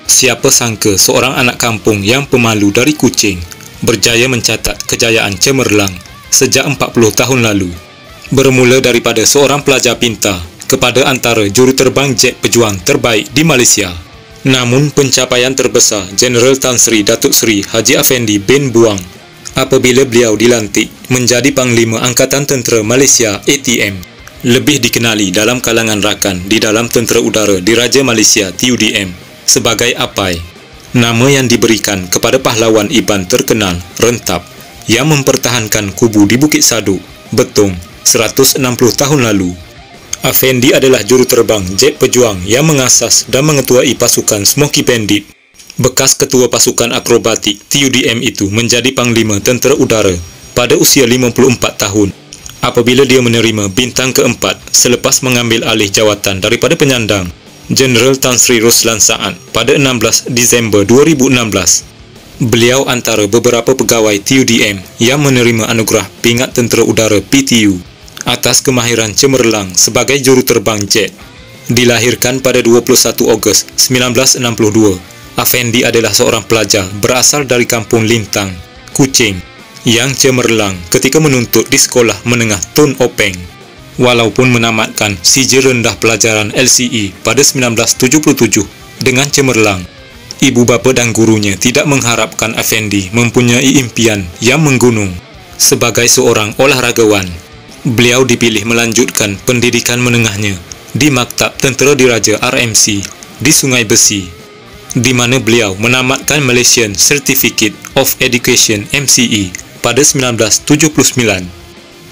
Siapa sangka seorang anak kampung yang pemalu dari Kuching berjaya mencatat kejayaan cemerlang sejak 40 tahun lalu. Bermula daripada seorang pelajar pintar kepada antara juruterbang jet pejuang terbaik di Malaysia. Namun pencapaian terbesar Jeneral Tan Sri Datuk Seri Haji Affendi bin Buang apabila beliau dilantik menjadi Panglima Angkatan Tentera Malaysia ATM, lebih dikenali dalam kalangan rakan di dalam Tentera Udara Diraja Malaysia TUDM sebagai Apai, nama yang diberikan kepada pahlawan Iban terkenal Rentap yang mempertahankan kubu di Bukit Saduk, Betong 160 tahun lalu. Affendi adalah juruterbang jet pejuang yang mengasas dan mengetuai pasukan Smoky Bandit. Bekas ketua pasukan akrobatik TUDM itu menjadi Panglima Tentera Udara pada usia 54 tahun apabila dia menerima bintang keempat selepas mengambil alih jawatan daripada penyandang Jeneral Tan Sri Roslan Saad pada 16 Disember 2016. Beliau antara beberapa pegawai TUDM yang menerima anugerah Pingat Tentera Udara PTU atas kemahiran cemerlang sebagai juruterbang jet. Dilahirkan pada 21 Ogos 1962, Affendi adalah seorang pelajar berasal dari kampung Lintang, Kuching, yang cemerlang ketika menuntut di sekolah menengah Tun Openg. Walaupun menamatkan sijil rendah pelajaran LCE pada 1977 dengan cemerlang, ibu bapa dan gurunya tidak mengharapkan Affendi mempunyai impian yang menggunung. Sebagai seorang olahragawan, beliau dipilih melanjutkan pendidikan menengahnya di Maktab Tentera Diraja RMC di Sungai Besi, di mana beliau menamatkan Malaysian Certificate of Education MCE pada 1979.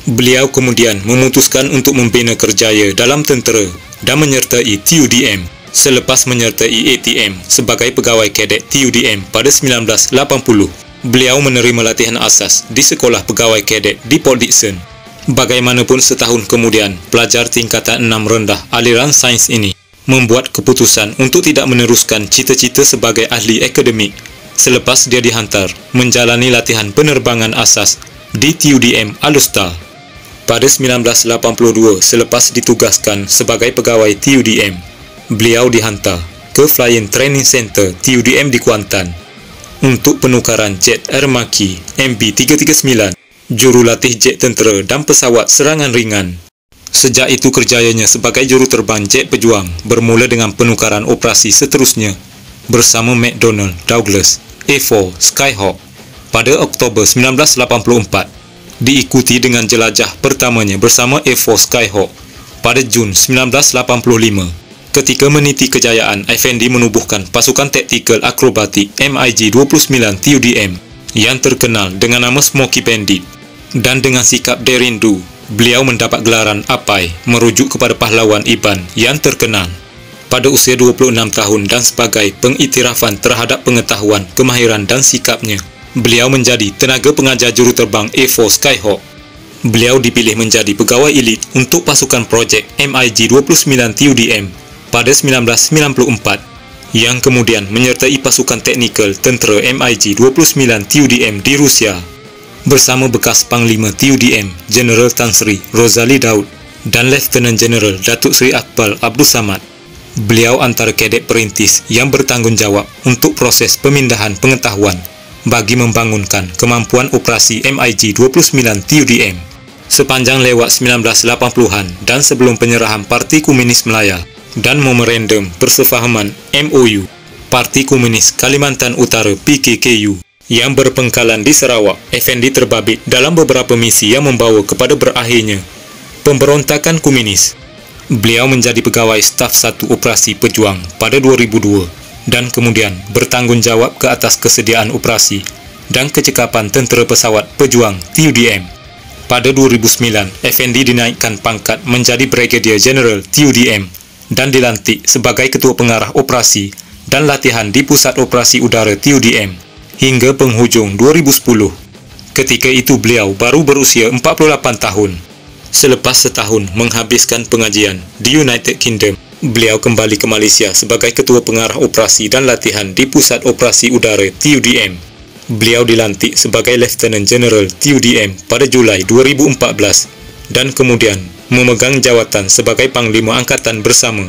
Beliau kemudian memutuskan untuk membina kerjaya dalam tentera dan menyertai TUDM selepas menyertai ATM sebagai pegawai kadet TUDM pada 1980. Beliau menerima latihan asas di Sekolah Pegawai Kadet di Port Dickson. Bagaimanapun setahun kemudian, pelajar tingkatan 6 rendah aliran sains ini membuat keputusan untuk tidak meneruskan cita-cita sebagai ahli akademik selepas dia dihantar menjalani latihan penerbangan asas di TUDM Alustar. Pada 1982, selepas ditugaskan sebagai pegawai TUDM, beliau dihantar ke Flying Training Center TUDM di Kuantan untuk penukaran jet Air Maki MB339, jurulatih jet tentera dan pesawat serangan ringan. Sejak itu kerjayanya sebagai juruterbang jet pejuang bermula dengan penukaran operasi seterusnya bersama McDonnell Douglas A4 Skyhawk pada Oktober 1984. Diikuti dengan jelajah pertamanya bersama A4 Skyhawk pada Jun 1985. Ketika meniti kejayaan, Affendi menubuhkan pasukan taktikal akrobatik MiG-29 TUDM yang terkenal dengan nama Smoky Bandit, dan dengan sikap derindu, beliau mendapat gelaran Apai merujuk kepada pahlawan Iban yang terkenal. Pada usia 26 tahun dan sebagai pengiktirafan terhadap pengetahuan, kemahiran dan sikapnya, beliau menjadi tenaga pengajar juruterbang A4 Skyhawk. Beliau dipilih menjadi pegawai elit untuk pasukan projek MiG-29 TUDM pada 1994, yang kemudian menyertai pasukan teknikal tentera MiG-29 TUDM di Rusia. Bersama bekas Panglima TUDM Jeneral Tan Sri Rozali Daud dan Lieutenant Jeneral Datuk Seri Akbar Abdul Samad, beliau antara kadet perintis yang bertanggungjawab untuk proses pemindahan pengetahuan bagi membangunkan kemampuan operasi MiG-29 TUDM. Sepanjang lewat 1980-an dan sebelum penyerahan Parti Komunis Melaya dan memorandum persefahaman MOU Parti Komunis Kalimantan Utara PKKU yang berpengkalan di Sarawak, Affendi terbabit dalam beberapa misi yang membawa kepada berakhirnya pemberontakan komunis. Beliau menjadi pegawai staf 1 operasi pejuang pada 2002 dan kemudian bertanggungjawab ke atas kesediaan operasi dan kecekapan tentera pesawat pejuang TUDM. Pada 2009, Affendi dinaikkan pangkat menjadi Brigadier General TUDM dan dilantik sebagai Ketua Pengarah Operasi dan Latihan di Pusat Operasi Udara TUDM hingga penghujung 2010. Ketika itu beliau baru berusia 48 tahun. Selepas setahun menghabiskan pengajian di United Kingdom, beliau kembali ke Malaysia sebagai Ketua Pengarah Operasi dan Latihan di Pusat Operasi Udara TUDM. Beliau dilantik sebagai Lieutenant General TUDM pada Julai 2014 dan kemudian memegang jawatan sebagai Panglima Angkatan bersama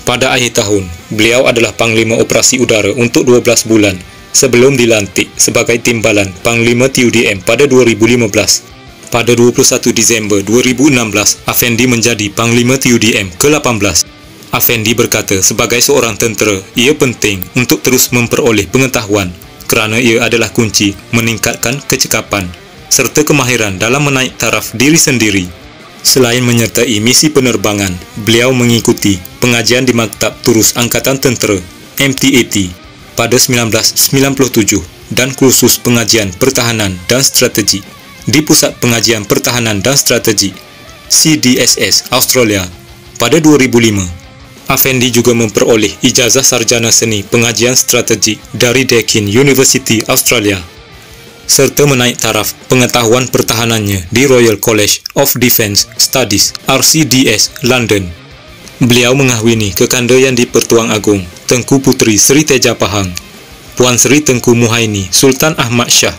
Pada akhir tahun, beliau adalah Panglima Operasi Udara untuk 12 bulan sebelum dilantik sebagai Timbalan Panglima TUDM pada 2015. Pada 21 Disember 2016, Afendi menjadi Panglima TUDM ke-18. Afendi berkata sebagai seorang tentera, ia penting untuk terus memperoleh pengetahuan kerana ia adalah kunci meningkatkan kecekapan serta kemahiran dalam menaik taraf diri sendiri. Selain menyertai misi penerbangan, beliau mengikuti pengajian di Maktab Turus Angkatan Tentera MTAT pada 1997 dan kursus pengajian pertahanan dan strategi di Pusat Pengajian Pertahanan dan Strategi CDSS Australia pada 2005. Afendi juga memperoleh ijazah sarjana seni pengajian strategi dari Deakin University Australia serta menaik taraf pengetahuan pertahanannya di Royal College of Defence Studies RCDS London. Beliau mengahwini kekanda yang di-Pertuan Agong Tengku Puteri Seri Teja Pahang, Puan Seri Tengku Muhaini Sultan Ahmad Shah.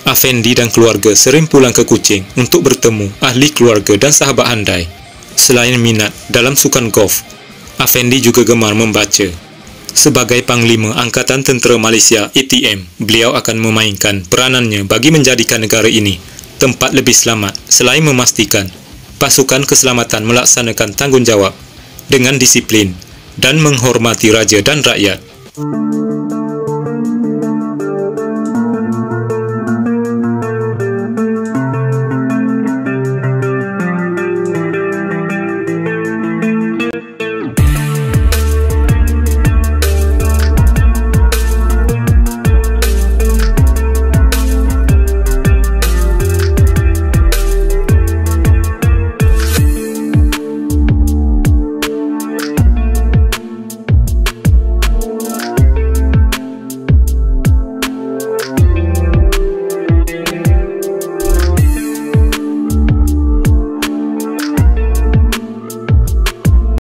Afendi dan keluarga sering pulang ke Kuching untuk bertemu ahli keluarga dan sahabat handai. Selain minat dalam sukan golf, Afendi juga gemar membaca. Sebagai Panglima Angkatan Tentera Malaysia ATM, beliau akan memainkan peranannya bagi menjadikan negara ini tempat lebih selamat selain memastikan pasukan keselamatan melaksanakan tanggungjawab dengan disiplin dan menghormati raja dan rakyat.